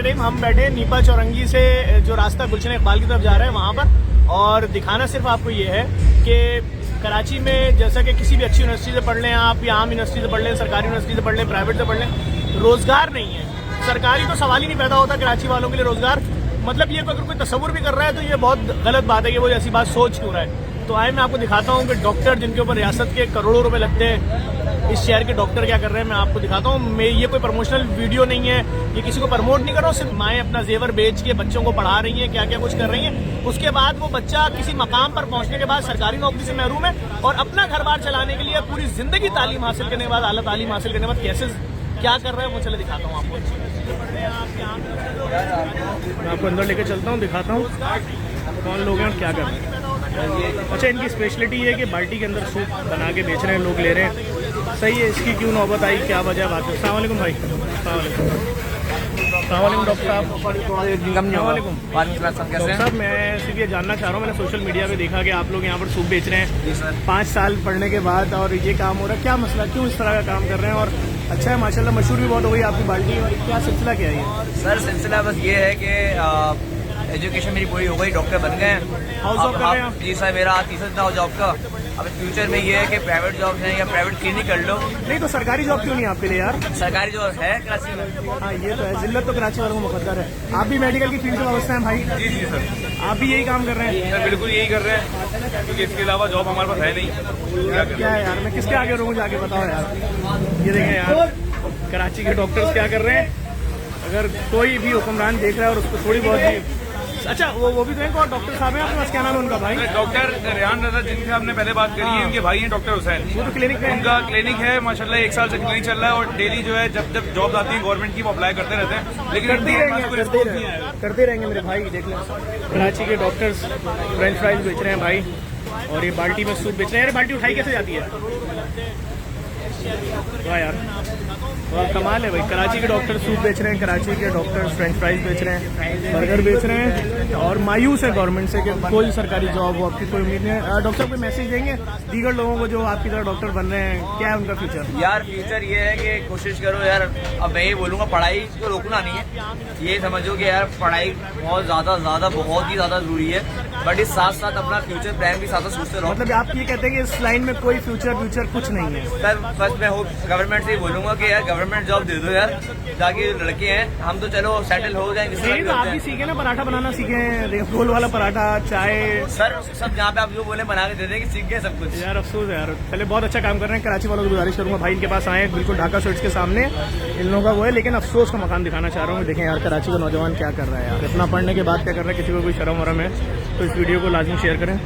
रहीम। हम बैठे नीपा चौरंगी से जो रास्ता गुलशन इकबाल की तरफ जा रहा है वहाँ पर, और दिखाना सिर्फ आपको ये है कि कराची में जैसा कि किसी भी अच्छी यूनिवर्सिटी से पढ़ लें आप, या आम यूनिवर्सिटी से पढ़ लें, सरकारी यूनिवर्सिटी से पढ़ लें, प्राइवेट से पढ़ लें, रोजगार नहीं है। सरकारी तो सवाल ही नहीं पैदा होता कराची वालों के लिए रोजगार। मतलब ये अगर कोई तस्वुर भी कर रहा है तो ये बहुत गलत बात है कि वो ऐसी बात सोच क्यों रहा है। तो आए मैं आपको दिखाता हूँ कि डॉक्टर जिनके ऊपर रियासत के करोड़ों रुपए लगते हैं, इस शहर के डॉक्टर क्या कर रहे हैं मैं आपको दिखाता हूँ। ये कोई प्रमोशनल वीडियो नहीं है, ये किसी को प्रमोट नहीं कर रहा हूँ। सिर्फ माएँ अपना जेवर बेच के बच्चों को पढ़ा रही हैं, क्या क्या कुछ कर रही हैं। उसके बाद वो बच्चा किसी मकाम पर पहुंचने के बाद सरकारी नौकरी से महरूम है, और अपना घर बार चलाने के लिए पूरी जिंदगी तालीम हासिल करने के बाद, आला तालीम हासिल करने के बाद कैसे क्या कर रहे हैं वो चले दिखाता हूँ आपको। मैं आपको अंदर लेके चलता हूँ, दिखाता हूँ कौन लोग हैं और क्या कर रहे हैं। अच्छा, इनकी स्पेशलिटी ये है कि बाल्टी के अंदर सूप बना के बेच रहे हैं, लोग ले रहे हैं। सही है, इसकी क्यों नौबत आई, क्या वजह बात है। अस्सलाम वालेकुम भाई। अस्सलाम वालेकुम डॉक्टर साहब। डॉक्टर साहब, मैं सिर्फ ये जानना चाह रहा हूँ, मैंने सोशल मीडिया पे देखा कि आप लोग यहाँ पर सूप बेच रहे हैं 5 साल पढ़ने के बाद, और ये काम हो रहा है। क्या मसला, क्यों इस तरह का काम कर रहे हैं? और अच्छा है माशाल्लाह, मशहूर भी बहुत हो गई आपकी बाल्टी, और क्या सिलसिला क्या है? सर सिलसिला बस ये है कि एजुकेशन मेरी पूरी हो गई, डॉक्टर बन गए हैं। हाउस जॉब कर रहे हैं आप? जी सर, मेरा तीसरा दिन था जॉब का। अब फ्यूचर में ये है कि प्राइवेट जॉब है या प्राइवेट क्लिनिक कर लो। नहीं तो सरकारी जॉब क्यों नहीं आपके लिए यार? सरकारी जॉब है कराची में। हाँ ये तो है, जिल्लत तो कराची वालों को मुकद्दर है। आप भी मेडिकल की फील्ड में वाबस्ता हैं भाई? जी जी सर, आप भी यही काम कर रहे हैं? सर बिल्कुल यही कर रहे हैं, क्योंकि इसके अलावा जॉब हमारे पास है नहीं। क्या है यार, मैं किसके आगे रहूँ जाके बताओ यार। ये देखें यार, कराची के डॉक्टर्स क्या कर रहे हैं। अगर कोई भी हुक्मरान देख रहा है और उसको थोड़ी बहुत भी, अच्छा वो भी तो है, और डॉक्टर साहब हैं आपके पास, क्या नाम है उनका भाई? डॉक्टर रेहान रजा जिनसे आपने पहले बात करी है, उनके भाई हैं डॉक्टर हुसैन। वो तो क्लिनिक में, उनका क्लिनिक है माशाल्लाह, 1 साल से क्लिनिक चल रहा है, और डेली जो है जब जब जॉब आती है गवर्नमेंट की वो अप्लाई करते रहते हैं, लेकिन करते रहेंगे मेरे भाई। देख लें, कराची के डॉक्टर्स फ्रेंच फ्राइज बेच रहे हैं भाई, और ये बाल्टी में सूप बेच रहे हैं। यार बाल्टी उठाई कैसे जाती है? वाह यार, और कमाल है भाई। कराची के डॉक्टर सूप बेच रहे हैं, कराची के डॉक्टर फ्रेंच फ्राइज बेच रहे हैं, बर्गर बेच रहे हैं, और मायूस है गवर्नमेंट से कि कोई सरकारी जॉब हो, आपकी कोई उम्मीद नहीं है। डॉक्टर को मैसेज देंगे दीगर लोगों को जो आपकी तरह डॉक्टर बन रहे हैं, क्या है उनका फ्यूचर? यार फ्यूचर ये है कि कोशिश करो यार। अब मैं ये बोलूँगा, पढ़ाई को रोकना नहीं है, ये समझो कि यार पढ़ाई बहुत ही ज्यादा जरूरी है, बट इस साथ साथ अपना फ्यूचर प्लान भी साथ सोचते रहो। मतलब आप ये कहते हैं कि इस लाइन में कोई फ्यूचर कुछ नहीं है? सर फर्स्ट मैं गवर्नमेंट से ही बोलूंगा कि यार गवर्नमेंट जॉब दे दो यार, ताकि लड़के हैं हम तो चलो सेटल हो जाएंगे। नहीं तो आप भी सीखे ना, पराठा बनाना सीखे, गोल वाला पराठा, चाय। सर सब जहाँ पे आप जो बोले बना के दे देंगे, सीख गए सब कुछ। यार अफसोस है यार, पहले बहुत अच्छा काम कर रहे हैं। कराची वालों को गुजारिश करूंगा भाई, इनके पास आए बिल्कुल ढाका स्वीट्स के सामने, इन लोगों का वो है, लेकिन अफसोस का मकान दिखाना चाह रहा हूँ। देखें यार कराची का नौजवान क्या कर रहा है यार, इतना पढ़ने के बाद क्या कर रहा है, किसी को कोई शर्म वरम है तो इस वीडियो को लाजमी शेयर करें।